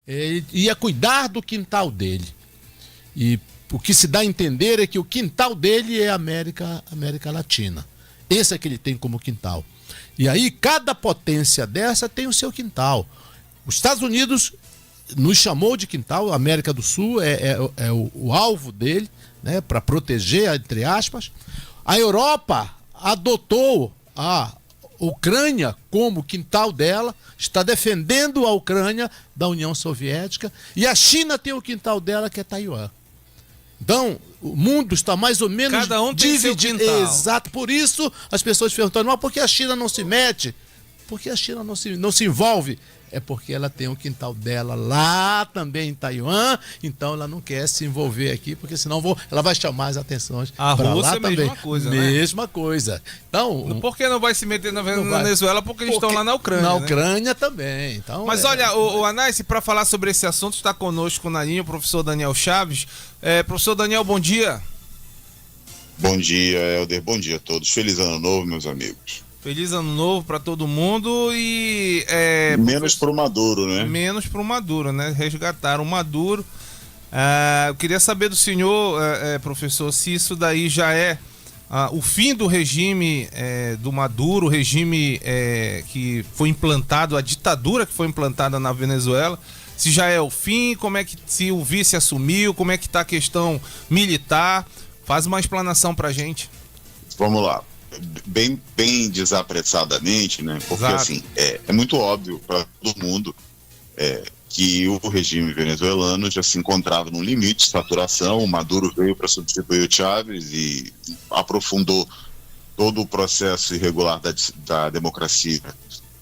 Ele ia cuidar do quintal dele. E o que se dá a entender é que o quintal dele é a América Latina. Esse é que ele tem como quintal. E aí cada potência dessa tem o seu quintal. Os Estados Unidos nos chamou de quintal, a América do Sul é o alvo dele, né, para proteger, entre aspas. A Europa adotou a Ucrânia como quintal dela, está defendendo a Ucrânia da União Soviética, e a China tem o quintal dela, que é Taiwan. Então, o mundo está mais ou menos cada um tem seu quintal. Exato, por isso as pessoas perguntam, mas por que a China não se mete? Porque a China não se envolve. É porque ela tem o quintal dela lá também em Taiwan, então ela não quer se envolver aqui, porque senão ela vai chamar as atenções para lá também. A mesma coisa, mesma coisa. Então, por que não vai se meter na Venezuela? Porque eles estão lá na Ucrânia. Na Ucrânia também. Então, mas olha, o Anais, para falar sobre esse assunto, está conosco na linha o professor Daniel Chaves. Professor Daniel, bom dia. Bom dia, Helder. Bom dia a todos. Feliz ano novo, meus amigos. Feliz ano novo para todo mundo e... menos pro Maduro, né? Menos pro Maduro, né? Resgataram o Maduro. Eu queria saber do senhor, professor, se isso daí já é o fim do regime do Maduro, o regime que foi implantado, a ditadura que foi implantada na Venezuela. Se já é o fim, como é que, se o vice assumiu, como é que tá a questão militar. Faz uma explanação pra gente. Vamos lá. Bem desapressadamente, né? Porque Exato. Assim, é muito óbvio para todo mundo que o regime venezuelano já se encontrava num limite de saturação. O Maduro veio para substituir o Chávez e aprofundou todo o processo irregular da democracia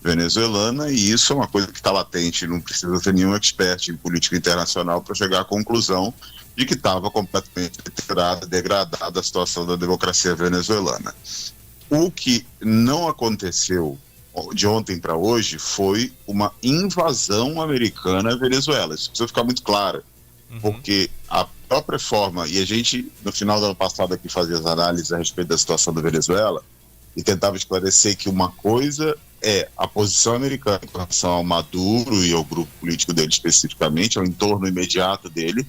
venezuelana, e isso é uma coisa que está latente, não precisa ser nenhum expert em política internacional para chegar à conclusão de que estava completamente degradada a situação da democracia venezuelana. O que não aconteceu de ontem para hoje foi uma invasão americana à Venezuela. Isso precisa ficar muito claro, porque a própria forma, e a gente, no final do ano passado, aqui fazia as análises a respeito da situação da Venezuela e tentava esclarecer que uma coisa é a posição americana em relação ao Maduro e ao grupo político dele especificamente, ao entorno imediato dele,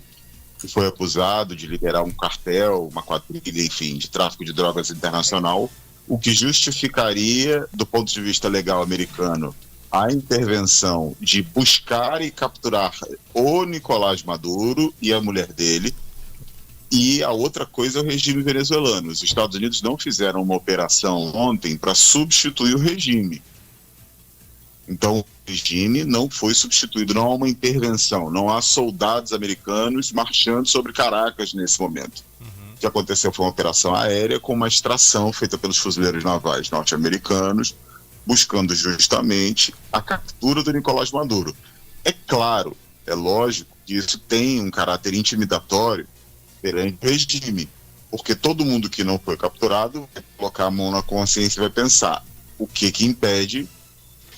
que foi acusado de liderar um cartel, uma quadrilha, enfim, de tráfico de drogas internacional, o que justificaria, do ponto de vista legal americano, a intervenção de buscar e capturar o Nicolás Maduro e a mulher dele. E a outra coisa é o regime venezuelano. Os Estados Unidos não fizeram uma operação ontem para substituir o regime. Então, o regime não foi substituído, não há uma intervenção, não há soldados americanos marchando sobre Caracas nesse momento. O que aconteceu foi uma operação aérea com uma extração feita pelos fuzileiros navais norte-americanos, buscando justamente a captura do Nicolás Maduro. É claro, é lógico que isso tem um caráter intimidatório perante o regime, porque todo mundo que não foi capturado vai colocar a mão na consciência e vai pensar o que impede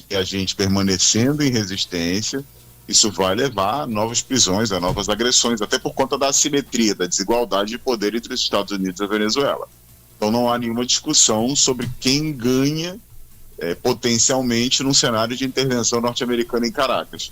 que a gente permanecendo em resistência, isso vai levar a novas prisões, a novas agressões, até por conta da assimetria, da desigualdade de poder entre os Estados Unidos e a Venezuela. Então não há nenhuma discussão sobre quem ganha potencialmente num cenário de intervenção norte-americana em Caracas.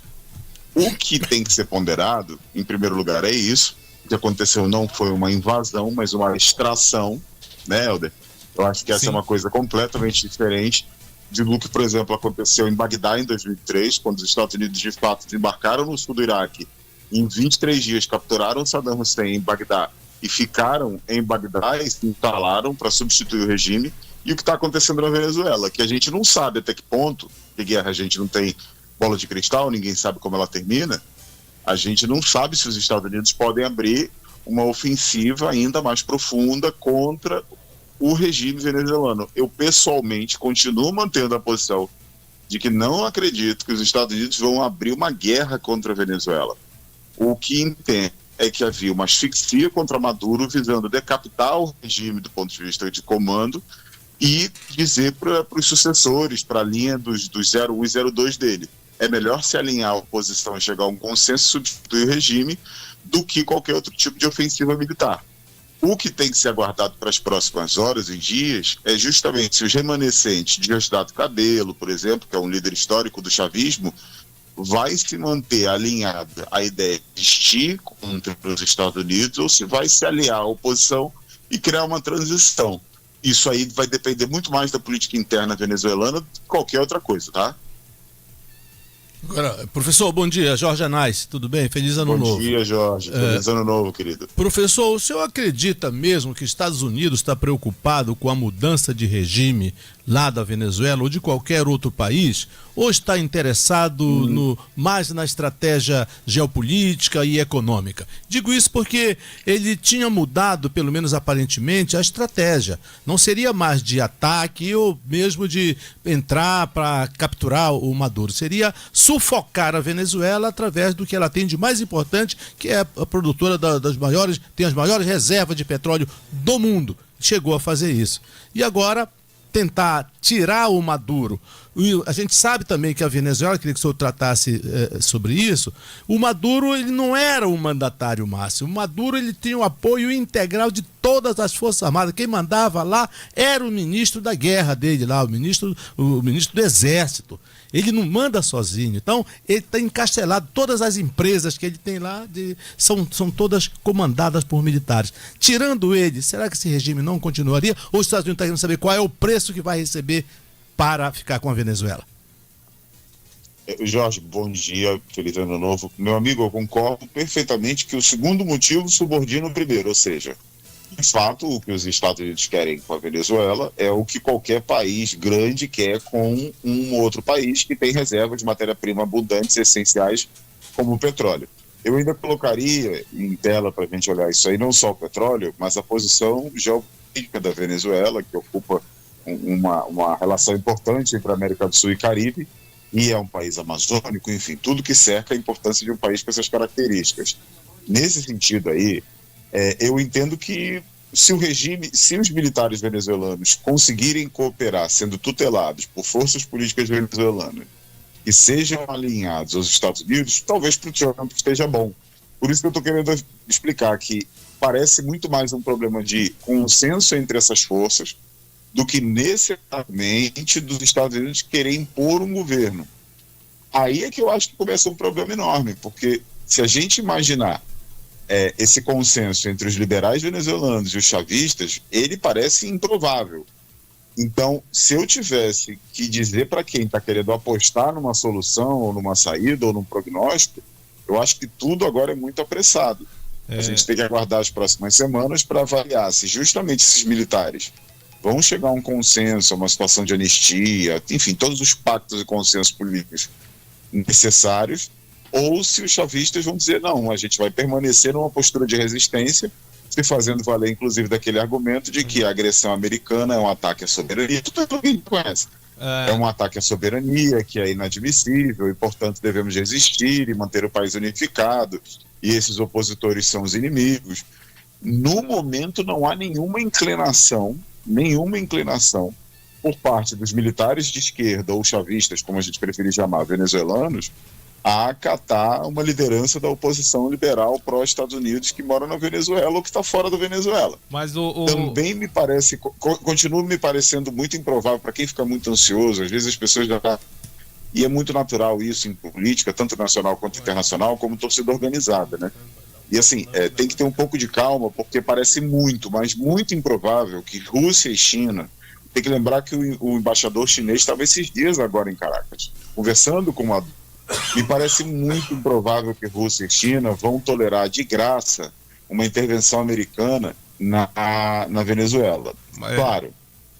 O que tem que ser ponderado, em primeiro lugar, é isso. O que aconteceu não foi uma invasão, mas uma extração, né, Helder? Eu acho que essa é uma coisa completamente diferente do que, por exemplo, aconteceu em Bagdá em 2003, quando os Estados Unidos de fato desembarcaram no sul do Iraque. Em 23 dias capturaram Saddam Hussein em Bagdá e ficaram em Bagdá e se instalaram para substituir o regime. E o que está acontecendo na Venezuela, que a gente não sabe até que ponto, que guerra a gente não tem bola de cristal, ninguém sabe como ela termina, a gente não sabe se os Estados Unidos podem abrir uma ofensiva ainda mais profunda contra o regime venezuelano. Eu, pessoalmente, continuo mantendo a posição de que não acredito que os Estados Unidos vão abrir uma guerra contra a Venezuela. O que entendo é que havia uma asfixia contra Maduro visando decapitar o regime do ponto de vista de comando e dizer para os sucessores, para a linha dos 01 e 02 dele, é melhor se alinhar a oposição e chegar a um consenso e substituir o regime do que qualquer outro tipo de ofensiva militar. O que tem que ser aguardado para as próximas horas e dias é justamente se os remanescentes de Diosdado Cabello, por exemplo, que é um líder histórico do chavismo, vai se manter alinhada à ideia de existir contra os Estados Unidos ou se vai se aliar à oposição e criar uma transição. Isso aí vai depender muito mais da política interna venezuelana do que qualquer outra coisa, tá? Agora, professor, bom dia, Jorge Anais, tudo bem? Feliz ano novo. Bom dia, Jorge. Feliz ano novo, querido. Professor, o senhor acredita mesmo que os Estados Unidos está preocupado com a mudança de regime lá da Venezuela ou de qualquer outro país? Ou está interessado mais na estratégia geopolítica e econômica? Digo isso porque ele tinha mudado, pelo menos aparentemente, a estratégia. Não seria mais de ataque ou mesmo de entrar para capturar o Maduro. Seria sufocar a Venezuela através do que ela tem de mais importante, que é a produtora tem as maiores reservas de petróleo do mundo. Chegou a fazer isso. E agora tentar tirar o Maduro. A gente sabe também que a Venezuela, queria que o senhor tratasse sobre isso, o Maduro ele não era o mandatário máximo. O Maduro ele tinha o apoio integral de todas as Forças Armadas. Quem mandava lá era o ministro da guerra dele lá, o ministro do Exército. Ele não manda sozinho. Então, ele está encastelado. Todas as empresas que ele tem lá são todas comandadas por militares. Tirando ele, será que esse regime não continuaria? Ou os Estados Unidos estão querendo saber qual é o preço que vai receber para ficar com a Venezuela? Jorge, bom dia, feliz ano novo. Meu amigo, eu concordo perfeitamente que o segundo motivo subordina o primeiro, ou seja, de fato, o que os Estados Unidos querem com a Venezuela é o que qualquer país grande quer com um outro país que tem reservas de matéria-prima abundantes e essenciais como o petróleo. Eu ainda colocaria em tela para a gente olhar isso aí, não só o petróleo, mas a posição geopolítica da Venezuela, que ocupa uma relação importante entre a América do Sul e Caribe, e é um país amazônico, enfim, tudo que cerca a importância de um país com essas características. Nesse sentido aí, eu entendo que se os militares venezuelanos conseguirem cooperar, sendo tutelados por forças políticas venezuelanas e sejam alinhados aos Estados Unidos, talvez para o Trump esteja bom. Por isso que eu estou querendo explicar que parece muito mais um problema de consenso entre essas forças do que necessariamente dos Estados Unidos querer impor um governo. Aí é que eu acho que começa um problema enorme, porque se a gente imaginar esse consenso entre os liberais venezuelanos e os chavistas, ele parece improvável. Então, se eu tivesse que dizer para quem está querendo apostar numa solução, ou numa saída, ou num prognóstico, eu acho que tudo agora é muito apressado. A gente tem que aguardar as próximas semanas para avaliar se justamente esses militares vão chegar a um consenso, a uma situação de anistia, enfim, todos os pactos e consensos políticos necessários, ou se os chavistas vão dizer, não, a gente vai permanecer numa postura de resistência, se fazendo valer, inclusive, daquele argumento de que a agressão americana é um ataque à soberania, tudo aquilo que a gente conhece. É um ataque à soberania, que é inadmissível, e, portanto, devemos resistir e manter o país unificado, e esses opositores são os inimigos. No momento, não há nenhuma inclinação por parte dos militares de esquerda, ou chavistas, como a gente preferir chamar, venezuelanos, a acatar uma liderança da oposição liberal pró-Estados Unidos que mora na Venezuela ou que está fora da Venezuela. Mas também me parece, continua me parecendo muito improvável para quem fica muito ansioso, às vezes as pessoas já... E é muito natural isso em política, tanto nacional quanto internacional, como torcida organizada, né? E assim, tem que ter um pouco de calma, porque parece muito, mas muito improvável que Rússia e China... Tem que lembrar que o embaixador chinês estava esses dias agora em Caracas, conversando com uma... Me parece muito improvável que Rússia e China vão tolerar de graça uma intervenção americana na Venezuela. Claro,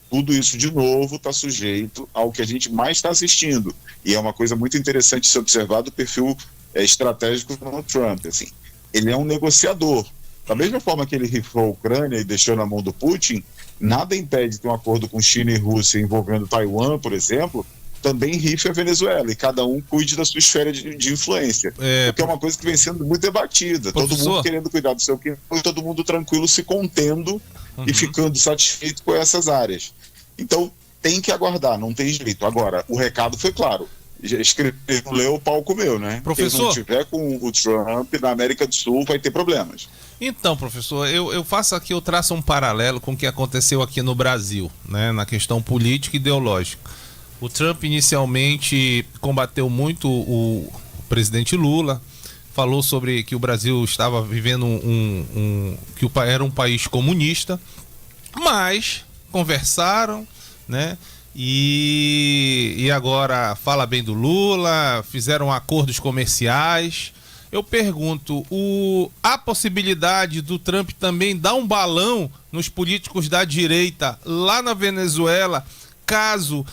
tudo isso de novo está sujeito ao que a gente mais está assistindo. E é uma coisa muito interessante se observar do perfil estratégico do Trump. Assim, ele é um negociador. Da mesma forma que ele rifou a Ucrânia e deixou na mão do Putin, nada impede que um acordo com China e Rússia envolvendo Taiwan, por exemplo, também rife a Venezuela e cada um cuide da sua esfera de influência. Porque é uma coisa que vem sendo muito debatida. Professor, todo mundo querendo cuidar do seu quintal e todo mundo tranquilo, se contendo e ficando satisfeito com essas áreas. Então, tem que aguardar, não tem jeito. Agora, o recado foi claro. Escreveu, leu, o pau comeu, né? Professor, quem não tiver com o Trump na América do Sul vai ter problemas. Então, professor, eu faço aqui, eu traço um paralelo com o que aconteceu aqui no Brasil, né? Na questão política e ideológica. O Trump inicialmente combateu muito o presidente Lula, falou sobre que o Brasil estava vivendo que era um país comunista, mas conversaram, né? E agora fala bem do Lula, fizeram acordos comerciais. Eu pergunto, há possibilidade do Trump também dar um balão nos políticos da direita lá na Venezuela, caso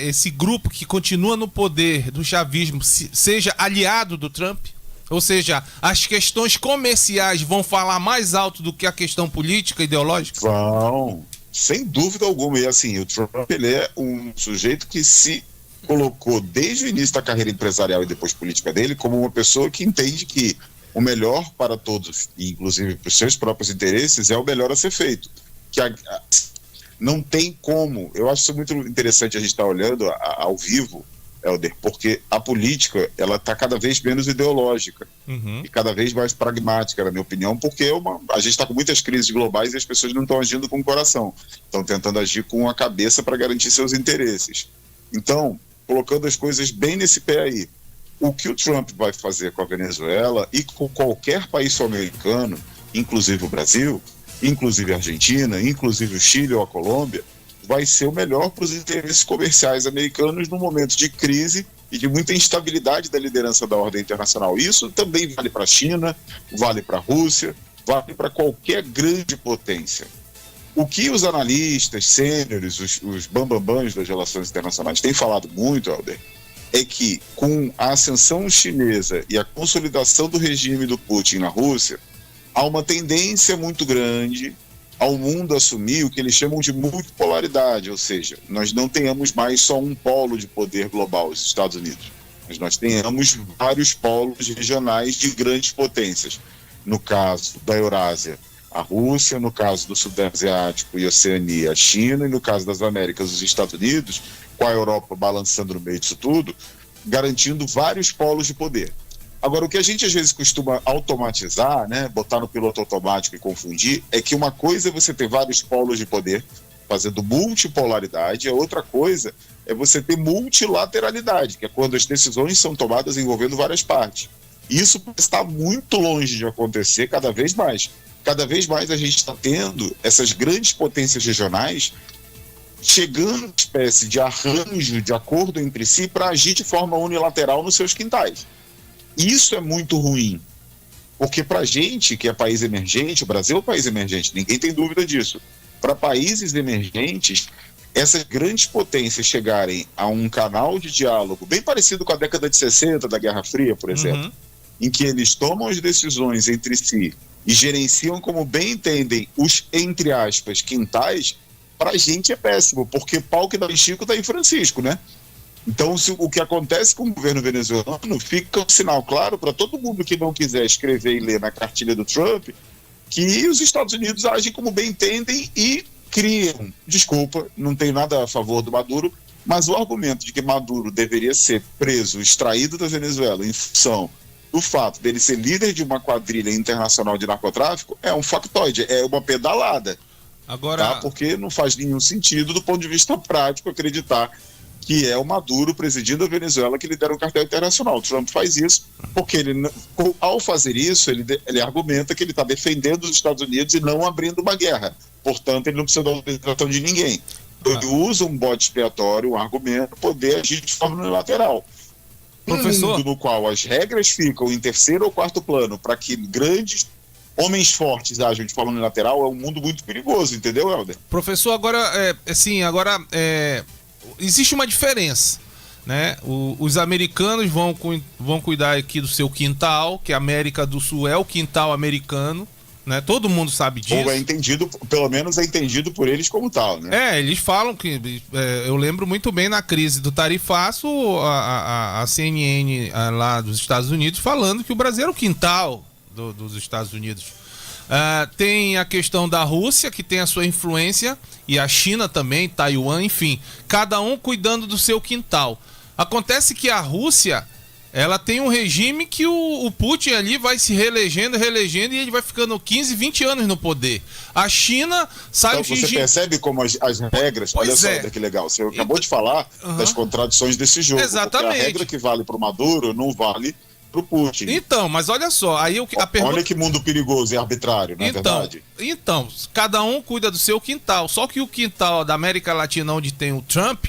esse grupo que continua no poder do chavismo seja aliado do Trump? Ou seja, as questões comerciais vão falar mais alto do que a questão política e ideológica? Vão, sem dúvida alguma. E assim, o Trump, ele é um sujeito que se colocou desde o início da carreira empresarial e depois política dele como uma pessoa que entende que o melhor para todos, inclusive para os seus próprios interesses, é o melhor a ser feito. Não tem como. Eu acho isso muito interessante a gente estar olhando ao vivo, Helder, porque a política, ela está cada vez menos ideológica e cada vez mais pragmática, na minha opinião, porque a gente está com muitas crises globais e as pessoas não estão agindo com o coração, estão tentando agir com a cabeça para garantir seus interesses. Então, colocando as coisas bem nesse pé aí, o que o Trump vai fazer com a Venezuela e com qualquer país sul-americano, inclusive o Brasil, inclusive a Argentina, inclusive o Chile ou a Colômbia, vai ser o melhor para os interesses comerciais americanos num momento de crise e de muita instabilidade da liderança da ordem internacional. Isso também vale para a China, vale para a Rússia, vale para qualquer grande potência. O que os analistas sêniores, os bambambãs das relações internacionais têm falado muito, Helder, é que com a ascensão chinesa e a consolidação do regime do Putin na Rússia, há uma tendência muito grande ao mundo assumir o que eles chamam de multipolaridade, ou seja, nós não tenhamos mais só um polo de poder global, os Estados Unidos, mas nós tenhamos vários polos regionais de grandes potências. No caso da Eurásia, a Rússia, no caso do Sudeste Asiático e Oceania, a China, e no caso das Américas, os Estados Unidos, com a Europa balançando no meio disso tudo, garantindo vários polos de poder. Agora, o que a gente às vezes costuma automatizar, né, botar no piloto automático e confundir, é que uma coisa é você ter vários polos de poder, fazendo multipolaridade, e a outra coisa é você ter multilateralidade, que é quando as decisões são tomadas envolvendo várias partes. Isso está muito longe de acontecer cada vez mais. Cada vez mais a gente está tendo essas grandes potências regionais chegando a uma espécie de arranjo, de acordo entre si, para agir de forma unilateral nos seus quintais. Isso é muito ruim, porque para a gente, que é país emergente, o Brasil é um país emergente, ninguém tem dúvida disso. Para países emergentes, essas grandes potências chegarem a um canal de diálogo bem parecido com a década de 60 da Guerra Fria, por exemplo, em que eles tomam as decisões entre si e gerenciam como bem entendem os, entre aspas, quintais, para a gente é péssimo, porque pau que dá em Chico está em Francisco, né? Então, o que acontece com o governo venezuelano fica um sinal claro para todo mundo que não quiser escrever e ler na cartilha do Trump que os Estados Unidos agem como bem entendem e criam. Desculpa, não tenho nada a favor do Maduro, mas o argumento de que Maduro deveria ser preso, extraído da Venezuela em função do fato dele ser líder de uma quadrilha internacional de narcotráfico é um factoide, é uma pedalada. Agora... Tá? Porque não faz nenhum sentido do ponto de vista prático acreditar que é o Maduro presidindo a Venezuela que lidera o cartel internacional. O Trump faz isso porque ele, ao fazer isso, ele argumenta que ele está defendendo os Estados Unidos e não abrindo uma guerra. Portanto, ele não precisa da autorização de ninguém. Ele usa um bode expiatório, um argumento, para poder agir de forma unilateral. Professor? Um mundo no qual as regras ficam em terceiro ou quarto plano para que grandes homens fortes agem de forma unilateral é um mundo muito perigoso, entendeu, Helder? Professor, agora, existe uma diferença, né? Os americanos vão cuidar aqui do seu quintal, que a América do Sul é o quintal americano, né? Todo mundo sabe disso. Ou é entendido, pelo menos é entendido por eles como tal, né? Eles falam que... eu lembro muito bem na crise do tarifaço, a CNN lá dos Estados Unidos falando que o Brasil era o quintal dos Estados Unidos. Tem a questão da Rússia, que tem a sua influência, e a China também, Taiwan, enfim, cada um cuidando do seu quintal. Acontece que a Rússia ela tem um regime que o Putin ali vai se reelegendo e ele vai ficando 15, 20 anos no poder. A China sai então, você percebe como as regras... Pois olha só, é. que legal. Você acabou de falar das contradições desse jogo. Exatamente. Porque a regra que vale para o Maduro não vale para o Putin. Então, mas olha só, aí a pergunta... Olha que mundo perigoso e arbitrário, não é verdade? Então, cada um cuida do seu quintal. Só que o quintal da América Latina, onde tem o Trump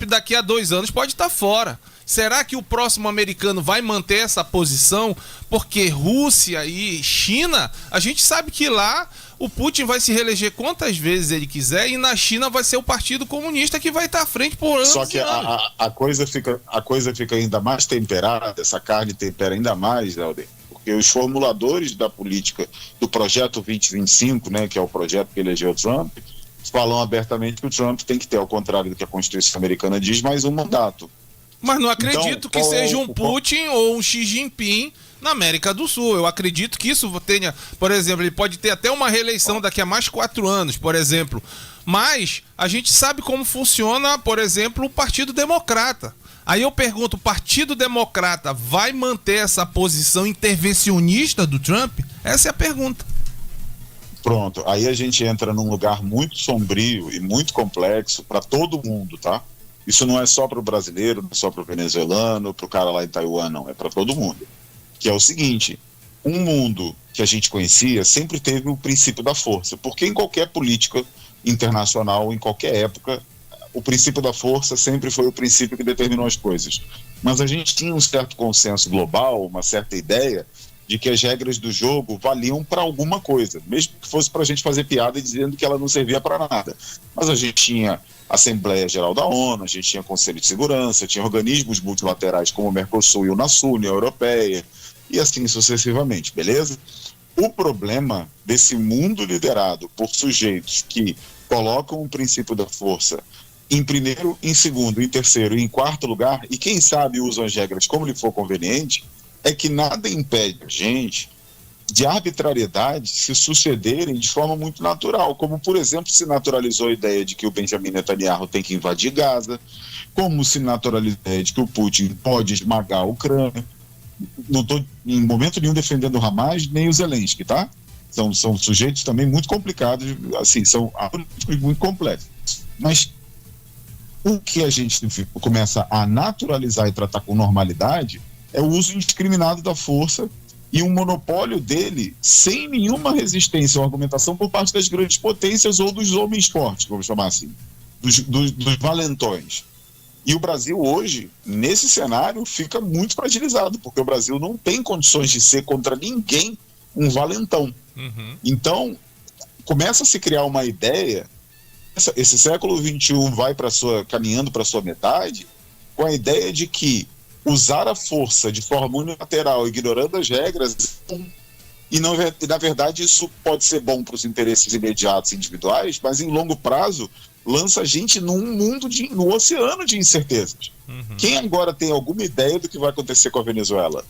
daqui a 2 anos pode estar fora. Será que o próximo americano vai manter essa posição? Porque Rússia e China, a gente sabe que lá o Putin vai se reeleger quantas vezes ele quiser e na China vai ser o Partido Comunista que vai estar à frente por anos. Só que a coisa fica ainda mais temperada, essa carne tempera ainda mais, Helder, porque os formuladores da política do Projeto 2025, né, que é o projeto que elegeu o Trump, falam abertamente que o Trump tem que ter, ao contrário do que a Constituição americana diz, mais um mandato. Mas não acredito que seja um Putin ou um Xi Jinping na América do Sul. Eu acredito que isso tenha, por exemplo, ele pode ter até uma reeleição daqui a mais 4 anos, por exemplo. Mas a gente sabe como funciona, por exemplo, o Partido Democrata. Aí eu pergunto, o Partido Democrata vai manter essa posição intervencionista do Trump? Essa é a pergunta. Pronto, aí a gente entra num lugar muito sombrio e muito complexo para todo mundo, tá? Isso não é só para o brasileiro, não é só para o venezuelano, para o cara lá em Taiwan, não. É para todo mundo. Que é o seguinte, um mundo que a gente conhecia sempre teve o princípio da força. Porque em qualquer política internacional, em qualquer época, o princípio da força sempre foi o princípio que determinou as coisas. Mas a gente tinha um certo consenso global, uma certa ideia de que as regras do jogo valiam para alguma coisa. Mesmo que fosse para a gente fazer piada dizendo que ela não servia para nada. Mas a gente tinha Assembleia Geral da ONU, a gente tinha Conselho de Segurança, tinha organismos multilaterais como o Mercosul e o Unasul, União Europeia, e assim sucessivamente, beleza? O problema desse mundo liderado por sujeitos que colocam o princípio da força em primeiro, em segundo, em terceiro e em quarto lugar, e quem sabe usam as regras como lhe for conveniente, é que nada impede a gente de arbitrariedade se sucederem de forma muito natural, como, por exemplo, se naturalizou a ideia de que o Benjamin Netanyahu tem que invadir Gaza, como se naturalizou a ideia de que o Putin pode esmagar a Ucrânia. Não estou em momento nenhum defendendo o Hamas nem o Zelensky, tá? São sujeitos também muito complicados, assim, são políticos muito complexos. Mas o que a gente começa a naturalizar e tratar com normalidade é o uso indiscriminado da força e um monopólio dele sem nenhuma resistência ou argumentação por parte das grandes potências ou dos homens fortes, vamos chamar assim, dos valentões. E o Brasil hoje, nesse cenário, fica muito fragilizado, porque o Brasil não tem condições de ser contra ninguém um valentão. Uhum. Então, começa a se criar uma ideia, esse século XXI vai caminhando para a sua metade, com a ideia de que usar a força de forma unilateral, ignorando as regras, e na verdade isso pode ser bom para os interesses imediatos individuais, mas em longo prazo lança a gente no oceano de incertezas. Uhum. Quem agora tem alguma ideia do que vai acontecer com a Venezuela?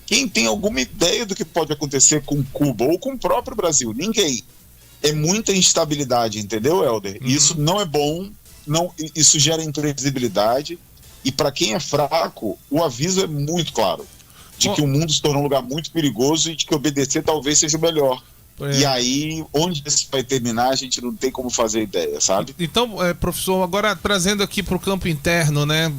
Quem tem alguma ideia do que pode acontecer com Cuba ou com o próprio Brasil? Ninguém. É muita instabilidade, entendeu, Helder? Uhum. Isso não é bom, isso gera imprevisibilidade. E para quem é fraco, o aviso é muito claro, de que o mundo se tornou um lugar muito perigoso e de que obedecer talvez seja o melhor. E aí, onde isso vai terminar, a gente não tem como fazer ideia, sabe? Então, professor, agora trazendo aqui para o campo interno, né?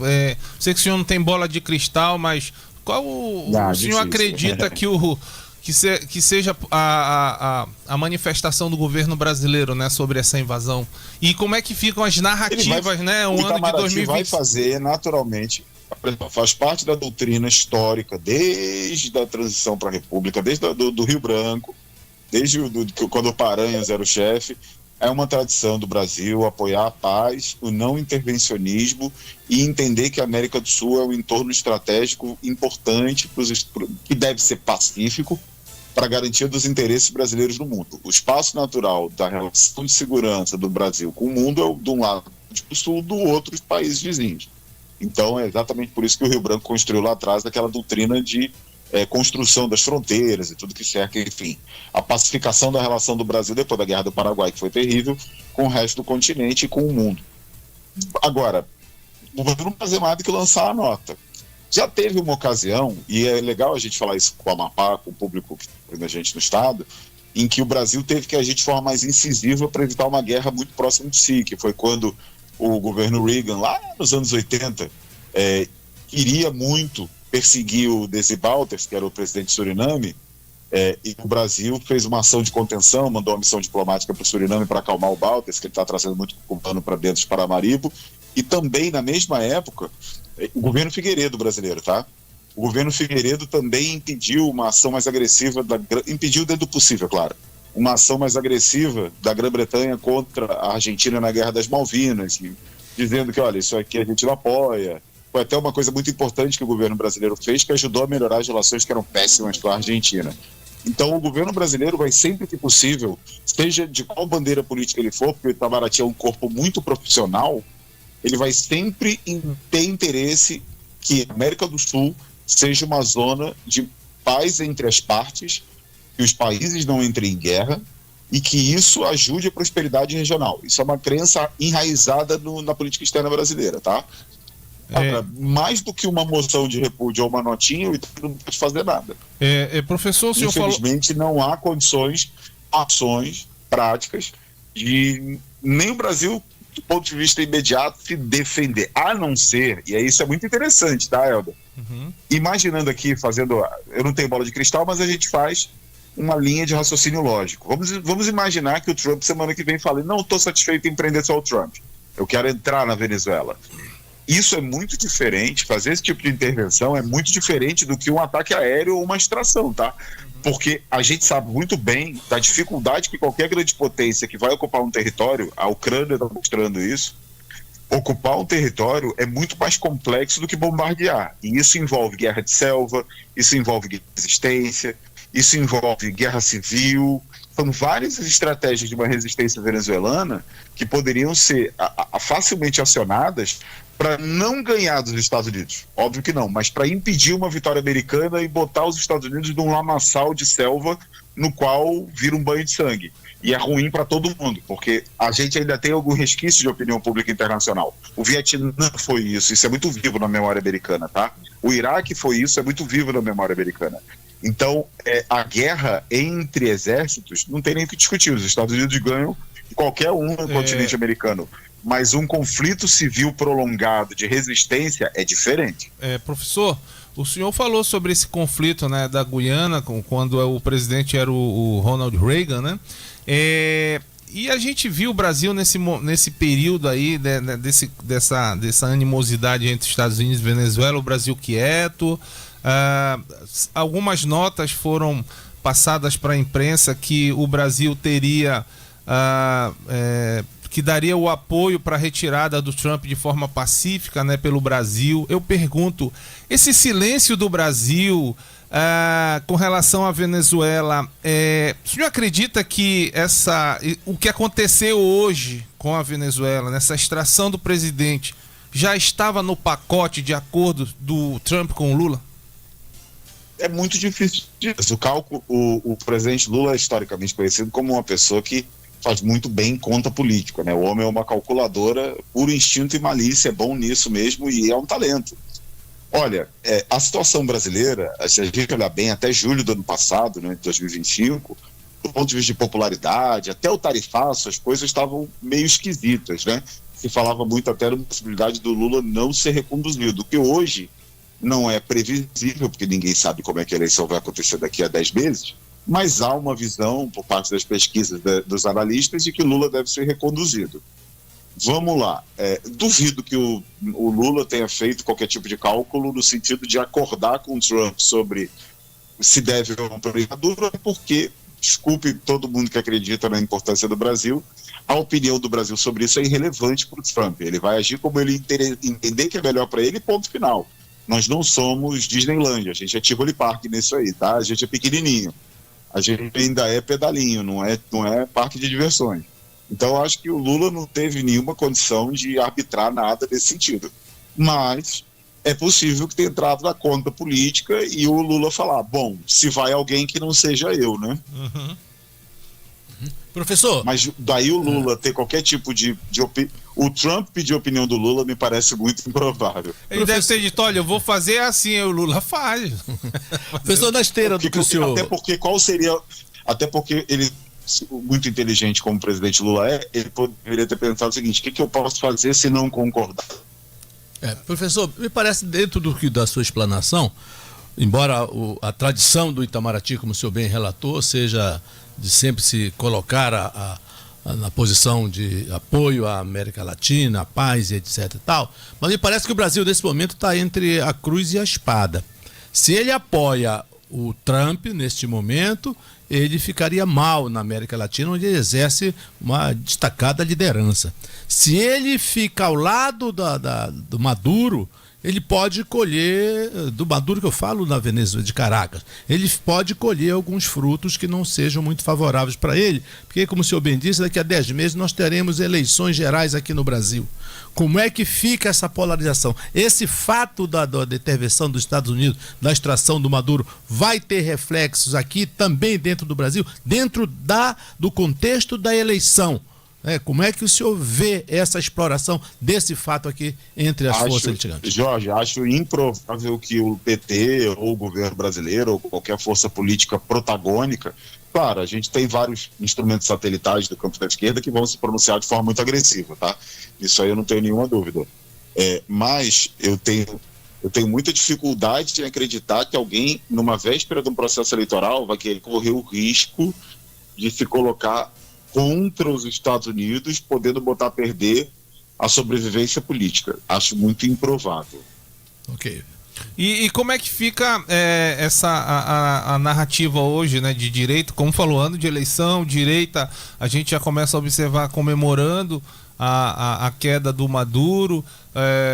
Sei que o senhor não tem bola de cristal, mas qual o senhor acredita que seja a manifestação do governo brasileiro, né, sobre essa invasão? E como é que ficam as narrativas, né? O ano de 2020 vai fazer naturalmente, faz parte da doutrina histórica desde a transição para a República, desde do Rio Branco, desde quando o Paranhos era o chefe. É uma tradição do Brasil apoiar a paz, o não intervencionismo e entender que a América do Sul é um entorno estratégico importante que deve ser pacífico para a garantia dos interesses brasileiros no mundo. O espaço natural da relação de segurança do Brasil com o mundo é de um lado do sul, do outro os países vizinhos. Então é exatamente por isso que o Rio Branco construiu lá atrás aquela doutrina de construção das fronteiras e tudo que cerca, enfim, a pacificação da relação do Brasil depois da Guerra do Paraguai, que foi terrível, com o resto do continente e com o mundo. Agora, o Brasil não fazer mais do que lançar a nota. Já teve uma ocasião, e é legal a gente falar isso com o Amapá, com o público que está vendo a gente no estado, em que o Brasil teve que agir de forma mais incisiva para evitar uma guerra muito próxima de si, que foi quando o governo Reagan, lá nos anos 80, queria muito perseguir o Desi Bouterse, que era o presidente de Suriname, e o Brasil fez uma ação de contenção, mandou uma missão diplomática para o Suriname para acalmar o Bouterse, que ele está trazendo muito cubano para dentro de Paramaribo, e também, na mesma época, o governo Figueiredo brasileiro, tá? O governo Figueiredo também impediu uma ação mais agressiva, impediu dentro do possível, claro, uma ação mais agressiva da Grã-Bretanha contra a Argentina na Guerra das Malvinas, dizendo que, olha, isso aqui a gente não apoia. Foi até uma coisa muito importante que o governo brasileiro fez, que ajudou a melhorar as relações que eram péssimas com a Argentina. Então, o governo brasileiro vai sempre que possível, seja de qual bandeira política ele for, porque o Itamaraty é um corpo muito profissional, ele vai sempre ter interesse que a América do Sul seja uma zona de paz entre as partes, que os países não entrem em guerra e que isso ajude a prosperidade regional. Isso é uma crença enraizada na política externa brasileira, tá? Mais do que uma moção de repúdio ou uma notinha, o Itaú não pode fazer nada. Professor, o senhor Infelizmente, não há condições, ações, práticas de nem o Brasil, do ponto de vista imediato, se defender, a não ser, e isso é muito interessante, tá, Helder? Uhum. Imaginando aqui, eu não tenho bola de cristal, mas a gente faz uma linha de raciocínio lógico. Vamos imaginar que o Trump semana que vem fale, não estou satisfeito em prender só o Trump, eu quero entrar na Venezuela. Isso é muito diferente, fazer esse tipo de intervenção é muito diferente do que um ataque aéreo ou uma extração, tá? Porque a gente sabe muito bem da dificuldade que qualquer grande potência que vai ocupar um território, a Ucrânia está mostrando isso, ocupar um território é muito mais complexo do que bombardear. E isso envolve guerra de selva, isso envolve resistência, isso envolve guerra civil. São várias estratégias de uma resistência venezuelana que poderiam ser facilmente acionadas para não ganhar dos Estados Unidos. Óbvio que não, mas para impedir uma vitória americana e botar os Estados Unidos num lamaçal de selva no qual vira um banho de sangue. E é ruim para todo mundo, porque a gente ainda tem algum resquício de opinião pública internacional. O Vietnã foi isso é muito vivo na memória americana, tá? O Iraque foi isso, é muito vivo na memória americana. Então, a guerra entre exércitos não tem nem o que discutir. Os Estados Unidos ganham qualquer um no continente americano. Mas um conflito civil prolongado de resistência é diferente. Professor, o senhor falou sobre esse conflito, né, da Guiana, quando o presidente era o Ronald Reagan, né? E a gente viu o Brasil nesse período aí, dessa animosidade entre Estados Unidos e Venezuela, o Brasil quieto. Algumas notas foram passadas para a imprensa que o Brasil teria... que daria o apoio para a retirada do Trump de forma pacífica, né, pelo Brasil. Eu pergunto, esse silêncio do Brasil com relação à Venezuela, o senhor acredita que o que aconteceu hoje com a Venezuela, nessa extração do presidente, já estava no pacote de acordo do Trump com o Lula? É muito difícil disso. O presidente Lula é historicamente conhecido como uma pessoa que faz muito bem conta política, né? O homem é uma calculadora, puro instinto e malícia, é bom nisso mesmo e é um talento. Olha, a situação brasileira, se a gente olhar bem, até julho do ano passado, né, de 2025, do ponto de vista de popularidade, até o tarifaço, as coisas estavam meio esquisitas, né? Se falava muito até da possibilidade do Lula não ser reconduzido, o que hoje não é previsível, porque ninguém sabe como é que a eleição vai acontecer daqui a 10 meses, mas há uma visão, por parte das pesquisas dos analistas, de que Lula deve ser reconduzido. Vamos lá. Duvido que o Lula tenha feito qualquer tipo de cálculo no sentido de acordar com o Trump sobre se deve ou não para Maduro, porque, desculpe todo mundo que acredita na importância do Brasil, a opinião do Brasil sobre isso é irrelevante para o Trump. Ele vai agir como ele entender que é melhor para ele, ponto final. Nós não somos Disneylandia, a gente é Tivoli Park nisso aí, tá? A gente é pequenininho. A gente ainda é pedalinho, não é parque de diversões. Então, eu acho que o Lula não teve nenhuma condição de arbitrar nada nesse sentido. Mas é possível que tenha entrado na conta política e o Lula falar, bom, se vai alguém que não seja eu, né? Uhum. Professor. Mas daí o Lula ter qualquer tipo de opinião. O Trump pedir opinião do Lula me parece muito improvável. Ele deve ter dito, olha, eu vou fazer assim, aí o Lula faz. Professor, na esteira do que o senhor... Até porque ele, muito inteligente como o presidente Lula ele poderia ter pensado o seguinte: o que eu posso fazer se não concordar? Professor, me parece, dentro da sua explanação, embora a tradição do Itamaraty, como o senhor bem relatou, seja de sempre se colocar na posição de apoio à América Latina, à paz e etc e tal, mas me parece que o Brasil nesse momento está entre a cruz e a espada. Se ele apoia o Trump neste momento, ele ficaria mal na América Latina, onde ele exerce uma destacada liderança. Se ele fica ao lado do Maduro, ele pode colher, do Maduro que eu falo na Venezuela, de Caracas, ele pode colher alguns frutos que não sejam muito favoráveis para ele, porque, como o senhor bem disse, daqui a 10 meses nós teremos eleições gerais aqui no Brasil. Como é que fica essa polarização? Esse fato da intervenção dos Estados Unidos, da extração do Maduro, vai ter reflexos aqui também dentro do Brasil, dentro do contexto da eleição? Como é que o senhor vê essa exploração desse fato aqui entre as forças litigantes? Jorge, acho improvável que o PT ou o governo brasileiro ou qualquer força política protagônica... Claro, a gente tem vários instrumentos satelitais do campo da esquerda que vão se pronunciar de forma muito agressiva, tá? Isso aí eu não tenho nenhuma dúvida. Mas eu tenho muita dificuldade em acreditar que alguém, numa véspera de um processo eleitoral, vai querer correr o risco de se colocar contra os Estados Unidos, podendo botar a perder a sobrevivência política. Acho muito improvável. Ok. E como é que fica a narrativa hoje, né, de direita? Como falou, ano de eleição, direita, a gente já começa a observar comemorando a queda do Maduro.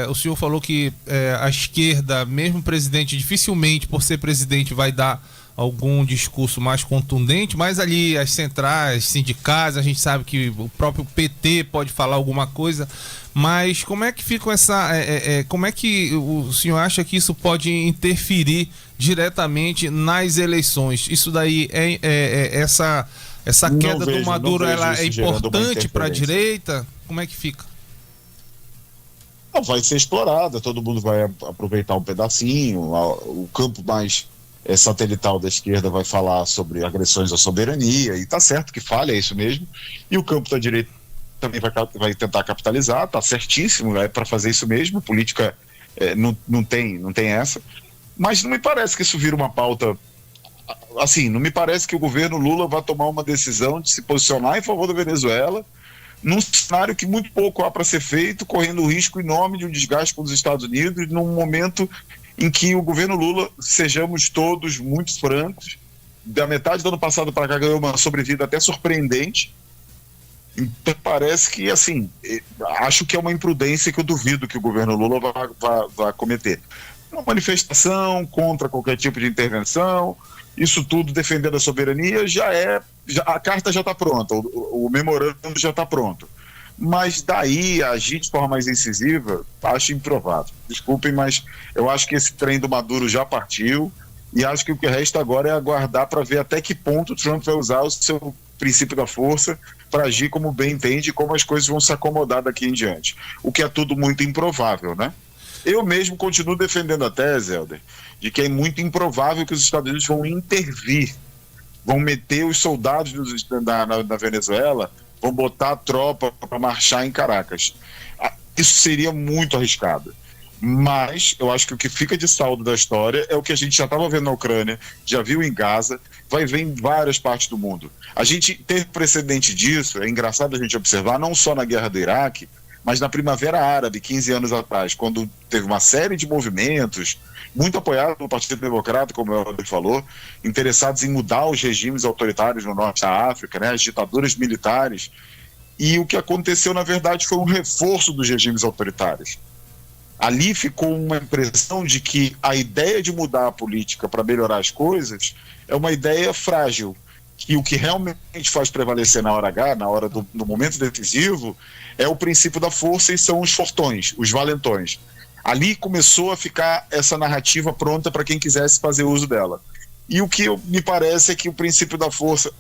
O senhor falou que a esquerda, mesmo presidente, dificilmente, por ser presidente, vai dar algum discurso mais contundente, mas ali as centrais, sindicais, a gente sabe que o próprio PT pode falar alguma coisa, mas como é que fica como é que o senhor acha que isso pode interferir diretamente nas eleições? Isso daí essa queda do Maduro, ela é importante para a direita? Como é que fica? Não, vai ser explorada, todo mundo vai aproveitar um pedacinho, o campo mais satelital da esquerda vai falar sobre agressões à soberania, e tá certo que falha, é isso mesmo, e o campo da direita também vai tentar capitalizar, tá certíssimo, para fazer isso mesmo, política não tem essa, mas não me parece que isso vira uma pauta, assim, não me parece que o governo Lula vai tomar uma decisão de se posicionar em favor da Venezuela, num cenário que muito pouco há para ser feito, correndo o risco enorme de um desgaste com os Estados Unidos, num momento em que o governo Lula, sejamos todos muito francos, da metade do ano passado para cá ganhou uma sobrevida até surpreendente. Então parece que, assim, acho que é uma imprudência que eu duvido que o governo Lula vai cometer. Uma manifestação contra qualquer tipo de intervenção, isso tudo defendendo a soberania, a carta já está pronta, o memorando já está pronto. Mas daí agir de forma mais incisiva, acho improvável. Desculpem, mas eu acho que esse trem do Maduro já partiu e acho que o que resta agora é aguardar para ver até que ponto o Trump vai usar o seu princípio da força para agir como bem entende e como as coisas vão se acomodar daqui em diante. O que é tudo muito improvável, né? Eu mesmo continuo defendendo a tese, Helder, de que é muito improvável que os Estados Unidos vão intervir, vão meter os soldados na Venezuela, vão botar a tropa para marchar em Caracas. Isso seria muito arriscado. Mas eu acho que o que fica de saldo da história é o que a gente já estava vendo na Ucrânia, já viu em Gaza, vai ver em várias partes do mundo. A gente teve precedente disso, é engraçado a gente observar, não só na guerra do Iraque, mas na Primavera Árabe, 15 anos atrás, quando teve uma série de movimentos, muito apoiados pelo Partido Democrata, como o Helder falou, interessados em mudar os regimes autoritários no norte da África, né, as ditaduras militares, e o que aconteceu, na verdade, foi um reforço dos regimes autoritários. Ali ficou uma impressão de que a ideia de mudar a política para melhorar as coisas é uma ideia frágil, que o que realmente faz prevalecer na hora H, na hora do momento decisivo, é o princípio da força e são os fortões, os valentões. Ali começou a ficar essa narrativa pronta para quem quisesse fazer uso dela. E o que me parece é que o princípio da força,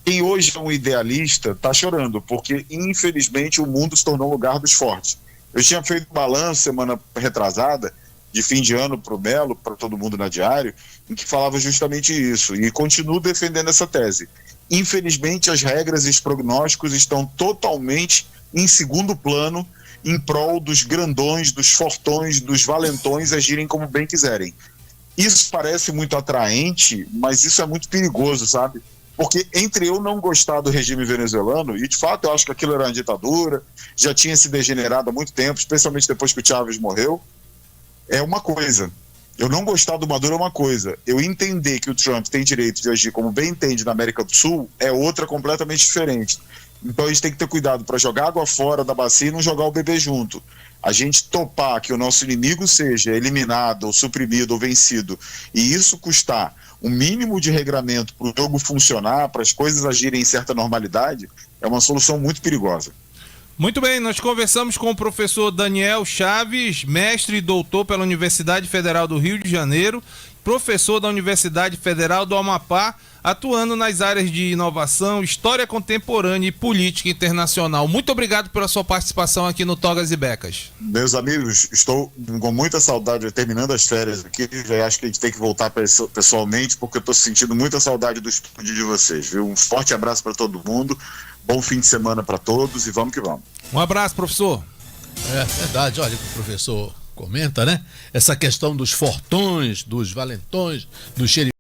Quem hoje é um idealista está chorando, porque infelizmente o mundo se tornou um lugar dos fortes. Eu tinha feito um balanço semana retrasada, de fim de ano para o Melo, para todo mundo na Diário, em que falava justamente isso, e continuo defendendo essa tese. Infelizmente as regras e os prognósticos estão totalmente em segundo plano, em prol dos grandões, dos fortões, dos valentões agirem como bem quiserem. Isso parece muito atraente, mas isso é muito perigoso, sabe? Porque entre eu não gostar do regime venezuelano, e de fato eu acho que aquilo era uma ditadura, já tinha se degenerado há muito tempo, especialmente depois que o Chávez morreu, é uma coisa. Eu não gostar do Maduro é uma coisa. Eu entender que o Trump tem direito de agir como bem entende na América do Sul é outra completamente diferente. Então a gente tem que ter cuidado para jogar água fora da bacia e não jogar o bebê junto. A gente topar que o nosso inimigo seja eliminado, ou suprimido, ou vencido, e isso custar um mínimo de regramento para o jogo funcionar, para as coisas agirem em certa normalidade, é uma solução muito perigosa. Muito bem, nós conversamos com o professor Daniel Chaves, mestre e doutor pela Universidade Federal do Rio de Janeiro, professor da Universidade Federal do Amapá, atuando nas áreas de inovação, história contemporânea e política internacional. Muito obrigado pela sua participação aqui no Togas e Becas. Meus amigos, estou com muita saudade, terminando as férias aqui, já acho que a gente tem que voltar pessoalmente, porque eu estou sentindo muita saudade do estúdio de vocês, viu? Um forte abraço para todo mundo, bom fim de semana para todos e vamos que vamos. Um abraço, professor. É verdade, olha o que o professor comenta, né? Essa questão dos fortões, dos valentões, dos xerifes.